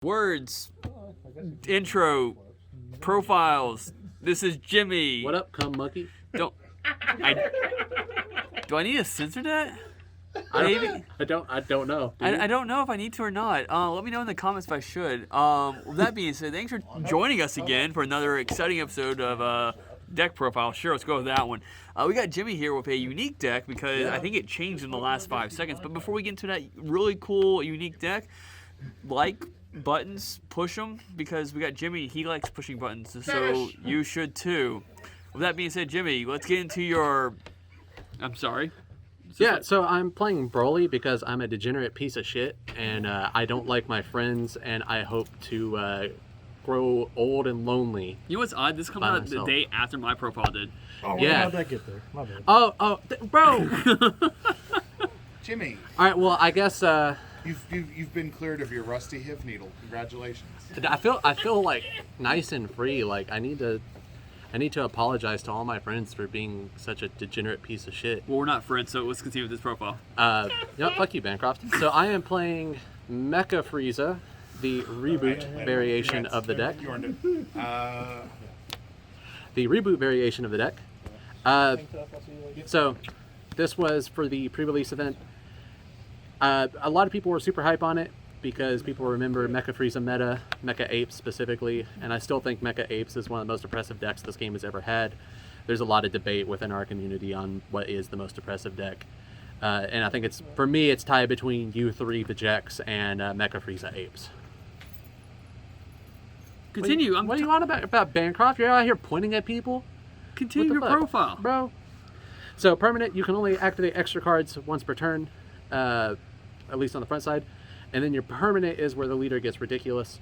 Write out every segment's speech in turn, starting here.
Words, intro, profiles. This is Jimmy. What up, cum monkey? Do I need to censor that? Maybe. I don't know. I don't know if I need to or not. Let me know in the comments if I should. With that being said, thanks for joining us again for another exciting episode of Deck Profile. Sure, let's go with that one. We got Jimmy here with a unique deck because I think it changed in the last 5 seconds. But before we get into that really cool, unique deck, like buttons, push them, because we got Jimmy. He likes pushing buttons, so you should too. With that being said, Jimmy, let's get into your... I'm sorry. Yeah, so I'm playing Broly because I'm a degenerate piece of shit, and I don't like my friends, and I hope to grow old and lonely. You know what's odd? This comes out the day after my profile did. Oh, yeah. How'd that get there? My bad. Bro! Jimmy. All right, well, I guess... You've been cleared of your rusty hip needle. Congratulations. I feel like nice and free. Like I need to apologize to all my friends for being such a degenerate piece of shit. Well, we're not friends, so let's continue with this profile. Fuck you, Bancroft. So I am playing Mecha Frieza, the reboot variation of the deck. You earned it. The reboot variation of the deck. So this was for the pre-release event. A lot of people were super hype on it because people remember Mecha Frieza meta, Mecha Apes specifically, and I still think Mecha Apes is one of the most oppressive decks this game has ever had. There's a lot of debate within our community on what is the most oppressive deck, and I think for me it's tied between U3 Vegeks and Mecha Frieza Apes. Continue. What are you on about Bancroft? You're out here pointing at people? Continue your profile. Bro. So permanent, you can only activate extra cards once per turn. At least on the front side, and then your permanent is where the leader gets ridiculous.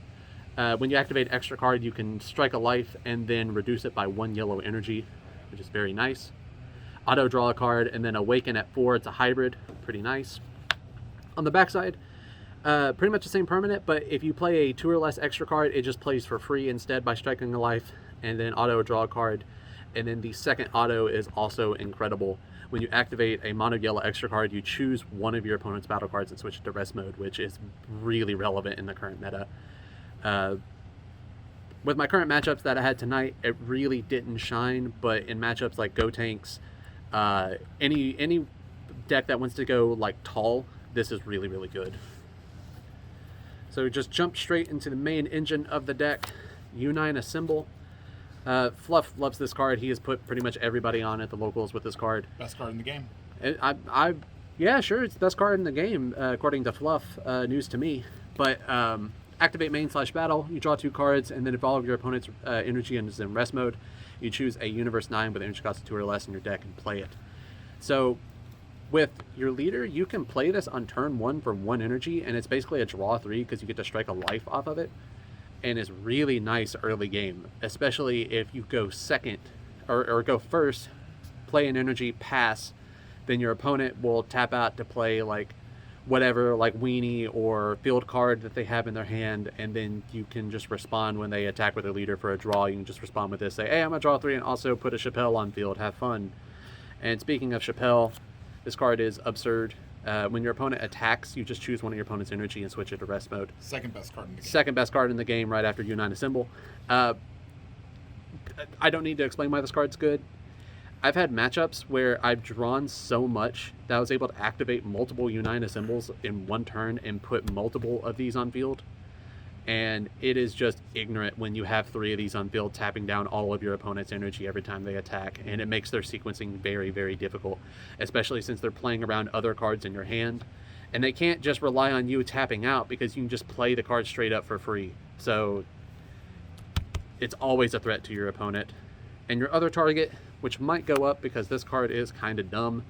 When you activate extra card, you can strike a life and then reduce it by 1 yellow energy, which is very nice. Auto draw a card and then awaken at 4. It's a hybrid, pretty nice. On the backside, pretty much the same permanent, but if you play a 2 or less extra card, it just plays for free instead by striking a life, and then auto draw a card. And then the second auto is also incredible. When you activate a mono yellow extra card, you choose one of your opponent's battle cards and switch it to rest mode, which is really relevant in the current meta. With my current matchups that I had tonight, it really didn't shine, but in matchups like Go Tanks, any deck that wants to go like tall, this is really, really good. So just jump straight into the main engine of the deck. U9 Assemble. Fluff loves this card. He has put pretty much everybody on at the locals with this card. Best card in the game. Yeah, sure, it's the best card in the game, according to Fluff. News to me. But activate main/battle. You draw 2 cards, and then if all of your opponent's energy is in rest mode, you choose a Universe 9 with energy cost of 2 or less in your deck and play it. So with your leader, you can play this on turn 1 for 1 energy, and it's basically a draw 3 because you get to strike a life off of it. And it's really nice early game, especially if you go second or go first, play an energy, pass, then your opponent will tap out to play like whatever, like Weenie or field card that they have in their hand, and then you can just respond when they attack with their leader for a draw. You can just respond with this, say, hey, I'm gonna draw 3 and also put a Chappelle on field, have fun. And speaking of Chappelle, this card is absurd. When your opponent attacks, you just choose one of your opponent's energy and switch it to rest mode. Second best card in the game. Second best card in the game right after U9 Assemble. I don't need to explain why this card's good. I've had matchups where I've drawn so much that I was able to activate multiple U9 Assembles in 1 turn and put multiple of these on field. And it is just ignorant when you have 3 of these on field tapping down all of your opponent's energy every time they attack, and it makes their sequencing very, very difficult, especially since they're playing around other cards in your hand, and they can't just rely on you tapping out because you can just play the card straight up for free. So it's always a threat to your opponent. And your other target, which might go up because this card is kind of dumb,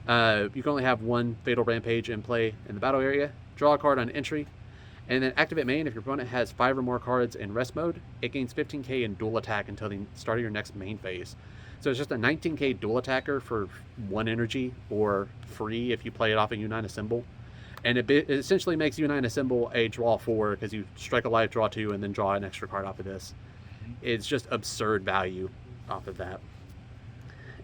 you can only have 1 Fatal Rampage in play in the battle area. Draw a card on entry. And then activate main. If your opponent has 5 or more cards in rest mode, it gains 15k in dual attack until the start of your next main phase. So it's just a 19k dual attacker for 1 energy, or free if you play it off a U9 Assemble. And it essentially makes U9 Assemble a draw 4 because you strike a life, draw 2, and then draw an extra card off of this. It's just absurd value off of that.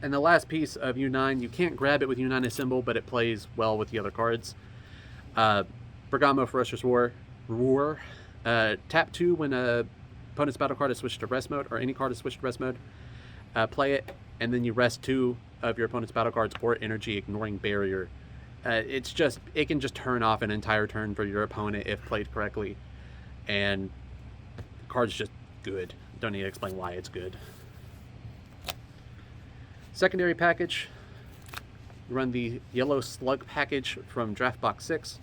And the last piece of U9, you can't grab it with U9 Assemble, but it plays well with the other cards. Bergamo Ferocious Roar. Tap 2 when a opponent's battle card is switched to rest mode, or any card is switched to rest mode. Play it, and then you rest 2 of your opponent's battle cards or energy, ignoring barrier. It can just turn off an entire turn for your opponent if played correctly, and the card's just good. Don't need to explain why it's good. Secondary package, you run the yellow Slug package from Draft Box 6.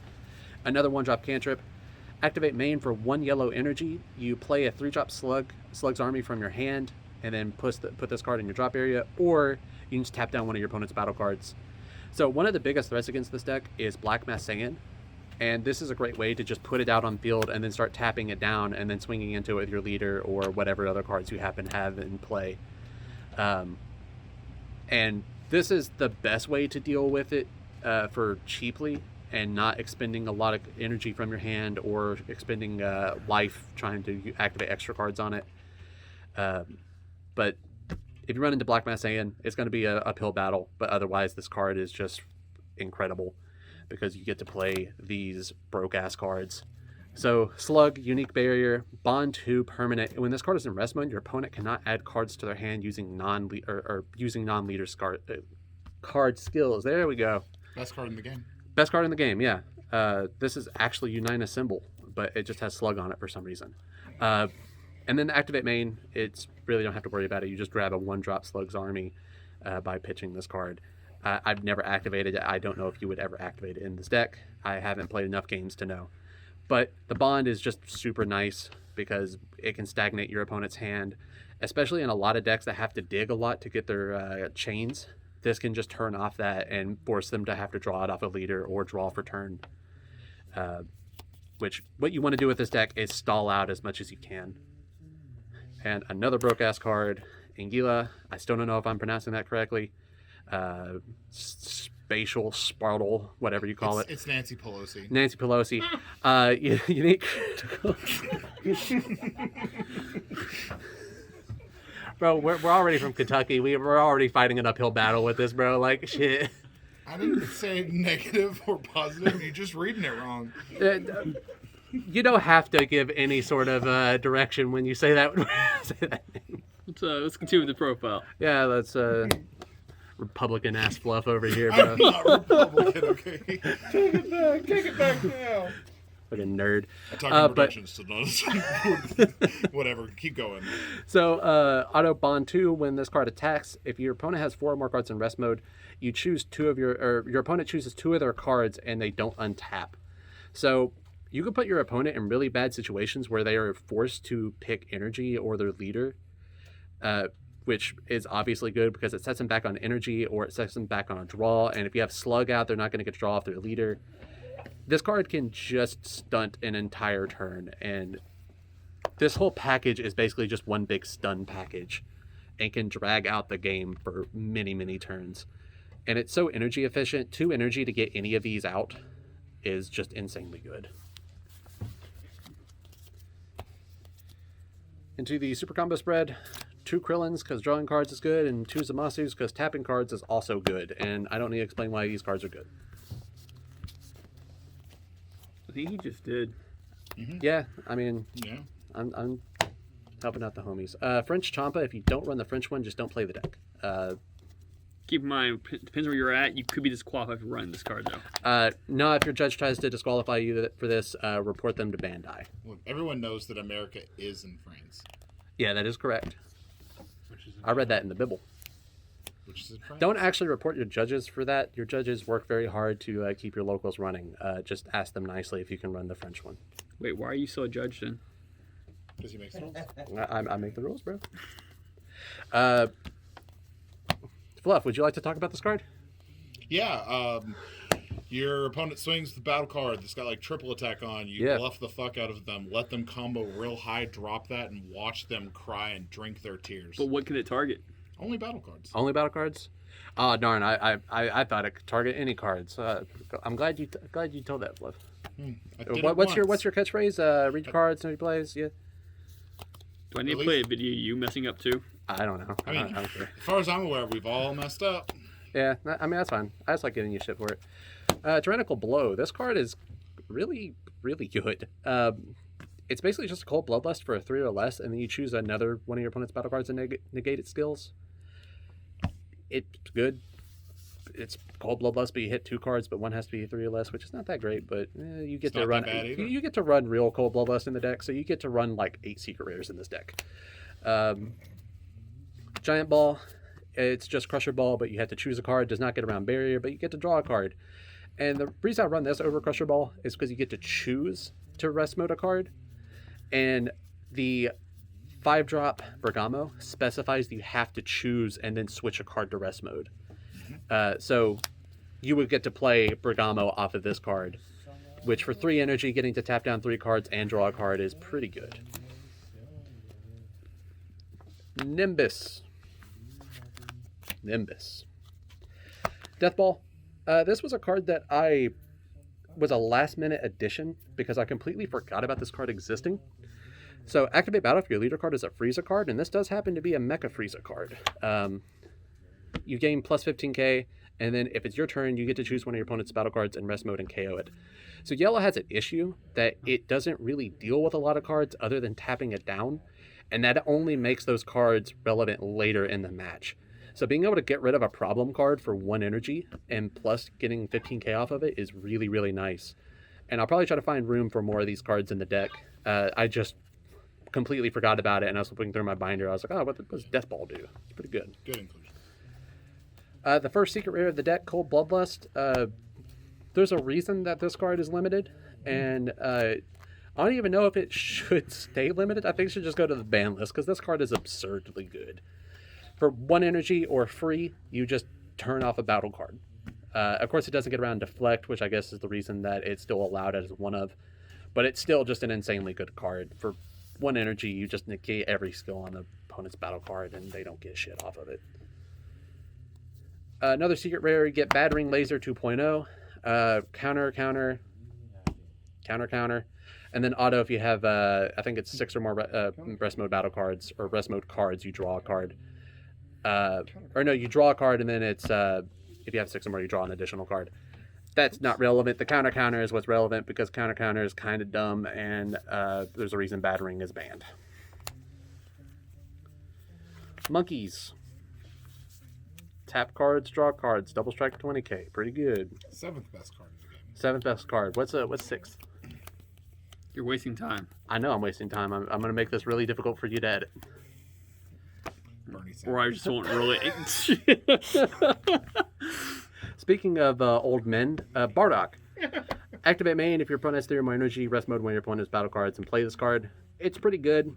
Another 1-drop cantrip. Activate main for 1 yellow energy. You play a 3-drop Slug's Army from your hand, and then put this card in your drop area, or you can just tap down one of your opponent's battle cards. So one of the biggest threats against this deck is Black Mass Saiyan, and this is a great way to just put it out on field and then start tapping it down and then swinging into it with your leader or whatever other cards you happen to have in play. And this is the best way to deal with it for cheaply and not expending a lot of energy from your hand or expending life trying to activate extra cards on it. But if you run into Black Mass Saiyan, it's going to be an uphill battle, but otherwise this card is just incredible because you get to play these broke-ass cards. So, Slug, Unique Barrier, Bond 2, Permanent. When this card is in rest mode, your opponent cannot add cards to their hand using non-leader card skills. There we go. Best card in the game. Best card in the game, yeah. This is actually Unite Assemble, but it just has Slug on it for some reason. And then the activate main, it's really don't have to worry about it. You just grab a 1-drop Slug's Army by pitching this card. I've never activated it. I don't know if you would ever activate it in this deck. I haven't played enough games to know. But the Bond is just super nice because it can stagnate your opponent's hand, especially in a lot of decks that have to dig a lot to get their chains. This can just turn off that and force them to have to draw it off a leader or draw for turn. Which, what you want to do with this deck is stall out as much as you can. And another broke-ass card, Angela. I still don't know if I'm pronouncing that correctly. Spatial Spartle, whatever you call it. It's Nancy Pelosi. Nancy Pelosi. Unique. Bro, we're already from Kentucky. We're already fighting an uphill battle with this, bro. Like, shit. I didn't say negative or positive. You're just reading it wrong. You don't have to give any sort of direction when you say that. Name. Let's continue with the profile. Yeah, that's Republican ass fluff over here, bro. I'm not Republican, okay? Take it back now. Fucking nerd. I talk predictions to those. Whatever, keep going. So, Auto Bond 2, when this card attacks, if your opponent has 4 or more cards in rest mode, you choose your opponent chooses 2 of their cards and they don't untap. So, you could put your opponent in really bad situations where they are forced to pick energy or their leader, which is obviously good because it sets them back on energy or it sets them back on a draw. And if you have Slug out, they're not going to get to draw off their leader. This card can just stunt an entire turn. And this whole package is basically just one big stun package and can drag out the game for many, many turns. And it's so energy efficient. 2 energy to get any of these out is just insanely good. Into the Super Combo spread, 2 Krillins because drawing cards is good, and 2 Zamasus because tapping cards is also good. And I don't need to explain why these cards are good. I think he just did. Mm-hmm. Yeah, I mean, yeah. I'm helping out the homies. French Champa, if you don't run the French one, just don't play the deck. Keep in mind, depends where you're at. You could be disqualified for running this card, though. No, if your judge tries to disqualify you for this, report them to Bandai. Look, everyone knows that America is in France. Yeah, that is correct. I read that in the Bible. Which is in France. Don't actually report your judges for that. Your judges work very hard to keep your locals running. Just ask them nicely if you can run the French one. Wait, why are you so judged then? Because he makes the rules. I make the rules, bro. Fluff, would you like to talk about this card? Yeah, your opponent swings the battle card that's got like triple attack on. You bluff the fuck out of them, let them combo real high, drop that, and watch them cry and drink their tears. But what can it target? Only battle cards. Only battle cards? Oh darn! I thought it could target any cards. I'm glad you told that, Fluff. What's your catchphrase? Read your cards, nobody plays. Yeah. Do I need to play a video you messing up too? I don't know. I mean, I don't care. As far as I'm aware, we've all messed up. Yeah, I mean that's fine. I just like getting you shit for it. Tyrannical Blow. This card is really, really good. It's basically just a Cold Bloodlust for a 3 or less, and then you choose another one of your opponent's battle cards and negate its skills. It's good. It's Cold Bloodlust, but you hit 2 cards, but one has to be 3 or less, which is not that great. But you get to run. You get to run real Cold Bloodlust in the deck, so you get to run like 8 secret rares in this deck. Giant Ball. It's just Crusher Ball, but you have to choose a card. Does not get around Barrier, but you get to draw a card. And the reason I run this over Crusher Ball is because you get to choose to rest mode a card. And the 5-drop Bergamo specifies that you have to choose and then switch a card to rest mode. So you would get to play Bergamo off of this card, which for 3 energy, getting to tap down 3 cards and draw a card is pretty good. Nimbus. Death Ball. This was a card that was a last-minute addition because I completely forgot about this card existing. So activate battle if your leader card is a Frieza card, and this does happen to be a Mecha Frieza card. You gain plus 15k, and then if it's your turn, you get to choose one of your opponent's battle cards and rest mode and KO it. So yellow has an issue that it doesn't really deal with a lot of cards other than tapping it down, and that only makes those cards relevant later in the match. So being able to get rid of a problem card for 1 energy and plus getting 15k off of it is really, really nice. And I'll probably try to find room for more of these cards in the deck. I just completely forgot about it, and I was flipping through my binder. I was like, oh, what does Death Ball do? It's pretty good. Good inclusion. The first secret rare of the deck, Cold Bloodlust. There's a reason that this card is limited, and I don't even know if it should stay limited. I think it should just go to the ban list, because this card is absurdly good. For 1 energy or free, you just turn off a battle card. Of course, it doesn't get around Deflect, which I guess is the reason that it's still allowed as one of. But it's still just an insanely good card. For 1 energy, you just negate every skill on the opponent's battle card, and they don't get shit off of it. Another secret rare, you get Battering Laser 2.0. Counter. And then auto, if you have, I think it's 6 or more rest mode battle cards, or rest mode cards, you draw a card. Or no, you draw a card, and then it's if you have 6 or more, you draw an additional card. That's not relevant. The counter is what's relevant, because counter is kind of dumb, and there's a reason Battering is banned. Monkeys. Tap cards, draw cards, double strike 20k. Pretty good. 7th best card in the game. 7th best card. What's 6th? You're wasting time. I know I'm wasting time. I'm going to make this really difficult for you to edit. Bernie Sanders. Or I just won't really. Speaking of old men, Bardock. Activate main if your opponent has 3 or more energy, rest mode one of your opponent's battle cards, and play this card. It's pretty good.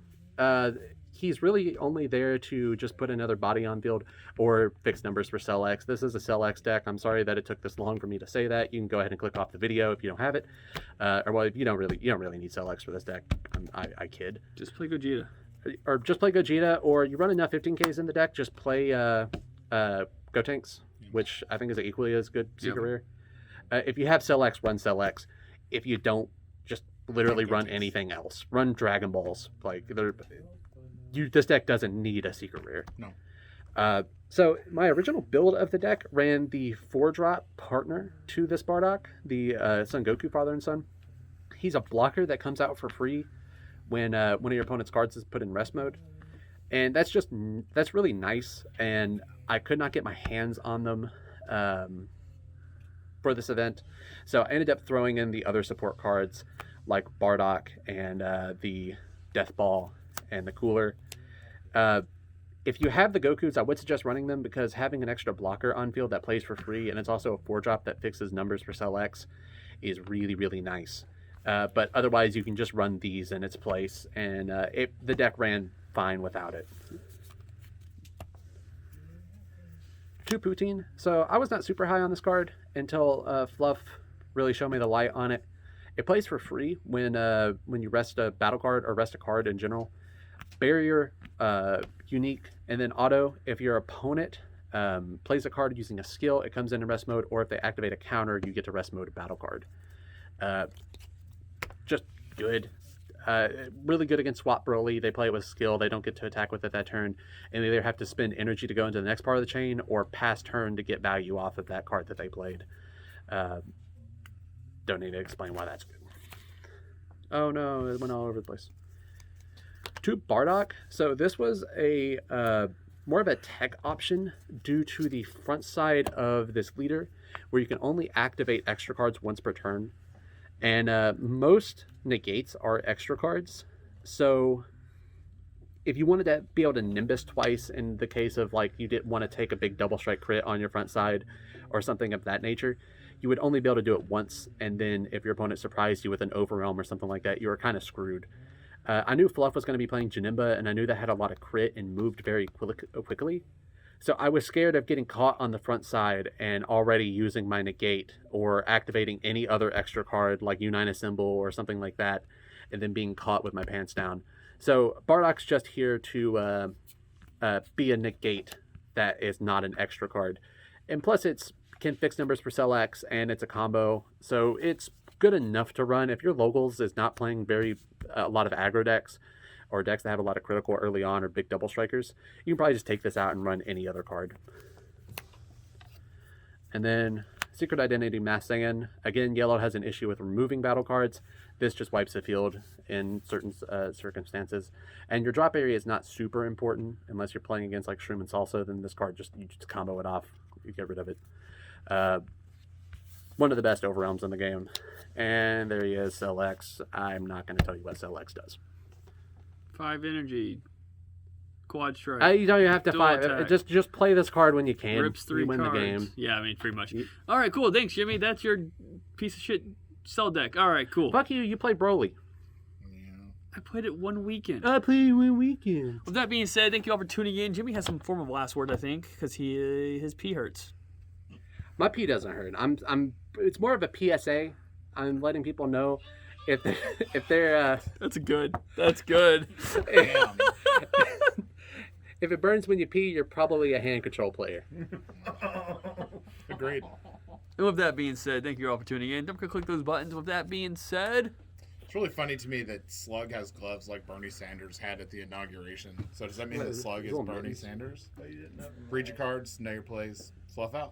He's really only there to just put another body on field or fix numbers for Cell X. This is a Cell X deck. I'm sorry that it took this long for me to say that. You can go ahead and click off the video if you don't have it. If you don't really need Cell X for this deck. I kid. Just play Gogeta. Or just play Gogeta, or you run enough 15Ks in the deck, just play Gotenks, which I think is equally as good secret rare. If you have Cell X, run Cell X. If you don't, just literally run anything else. Run Dragon Balls. This deck doesn't need a secret rare. No. So my original build of the deck ran the 4-drop partner to this Bardock, the Son Goku Father and Son. He's a blocker that comes out for free when one of your opponent's cards is put in rest mode, and that's really nice. And I could not get my hands on them for this event, so I ended up throwing in the other support cards like Bardock and the Death Ball and the Cooler. If you have the Gokus, I would suggest running them, because having an extra blocker on field that plays for free, and it's also a 4-drop that fixes numbers for Cell X, is really, really nice. But otherwise, you can just run these in its place, and the deck ran fine without it. 2 Poutine. So I was not super high on this card until Fluff really showed me the light on it. It plays for free when you rest a battle card or rest a card in general. Barrier, unique, and then auto. If your opponent plays a card using a skill, it comes into rest mode, or if they activate a counter, you get to rest mode a battle card. Just good. Really good against Swap Broly. They play it with skill. They don't get to attack with it that turn, and they either have to spend energy to go into the next part of the chain, or pass turn to get value off of that card that they played. Don't need to explain why that's good. Oh no, it went all over the place. 2 Bardock. So this was a more of a tech option due to the front side of this leader, where you can only activate extra cards once per turn, and most negates are extra cards. So if you wanted to be able to Nimbus twice in the case of like you didn't want to take a big double strike crit on your front side or something of that nature, you would only be able to do it once, and then if your opponent surprised you with an Overwhelm or something like that, you were kind of screwed. I knew Fluff was going to be playing Janemba, and I knew that had a lot of crit and moved very quickly. So I was scared of getting caught on the front side and already using my negate or activating any other extra card like Unite Symbol or something like that, and then being caught with my pants down. So Bardock's just here to be a negate that is not an extra card. And plus it's can fix numbers for Cell X, and it's a combo. So it's good enough to run. If your Locals is not playing a lot of aggro decks, or decks that have a lot of critical early on or big double strikers, you can probably just take this out and run any other card. And then Secret Identity Mass Singing. Again, yellow has an issue with removing battle cards. This just wipes the field in certain circumstances. And your drop area is not super important unless you're playing against like Shroom and Salsa. Then this card you just combo it off. You get rid of it. One of the best Overwhelms in the game. And there he is, Cell X. I'm not going to tell you what Cell X does. 5 energy. Quad strike. You don't even have to fight. Just play this card when you can. Rips 3 you win cards. the game. Yeah, I mean, pretty much. All right, cool. Thanks, Jimmy. That's your piece of shit cell deck. All right, cool. Fuck you. You play Broly. I played it one weekend. I played one weekend. With that being said, thank you all for tuning in. Jimmy has some form of last word, I think, because his pee hurts. My pee doesn't hurt. It's more of a PSA. I'm letting people know if they're That's good. Damn. If it burns when you pee, you're probably a hand control player. Agreed. And with that being said, thank you all for tuning in. Don't forget to click those buttons. With that being said, it's really funny to me that Slug has gloves like Bernie Sanders had at the inauguration. So does that mean that Slug is Bernie Sanders? Read your cards, know your plays, fluff out.